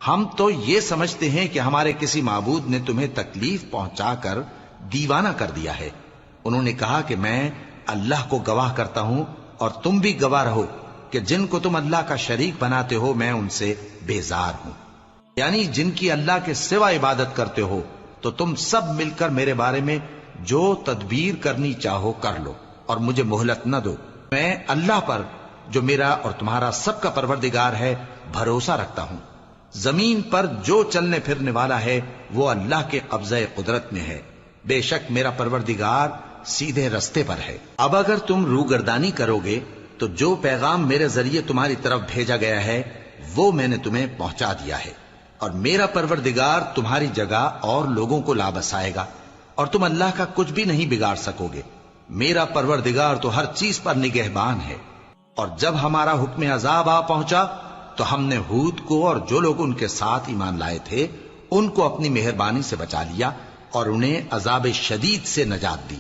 ہم تو یہ سمجھتے ہیں کہ ہمارے کسی معبود نے تمہیں تکلیف پہنچا کر دیوانہ کر دیا ہے۔ انہوں نے کہا کہ میں اللہ کو گواہ کرتا ہوں اور تم بھی گواہ رہو کہ جن کو تم اللہ کا شریک بناتے ہو میں ان سے بیزار ہوں، یعنی جن کی اللہ کے سوا عبادت کرتے ہو۔ تو تم سب مل کر میرے بارے میں جو تدبیر کرنی چاہو کر لو اور مجھے مہلت نہ دو۔ میں اللہ پر جو میرا اور تمہارا سب کا پروردگار ہے بھروسہ رکھتا ہوں۔ زمین پر جو چلنے پھرنے والا ہے وہ اللہ کے قبضہ قدرت میں ہے، بے شک میرا پروردگار سیدھے رستے پر ہے۔ اب اگر تم روگردانی کرو گے تو جو پیغام میرے ذریعے تمہاری طرف بھیجا گیا ہے وہ میں نے تمہیں پہنچا دیا ہے، اور میرا پروردگار تمہاری جگہ اور لوگوں کو لا بسائے گا، اور تم اللہ کا کچھ بھی نہیں بگاڑ سکو گے۔ میرا پروردگار تو ہر چیز پر نگہبان ہے۔ اور جب ہمارا حکم عذاب آ پہنچا تو ہم نے ہود کو اور جو لوگ ان کے ساتھ ایمان لائے تھے ان کو اپنی مہربانی سے بچا لیا اور انہیں عذاب شدید سے نجات دی۔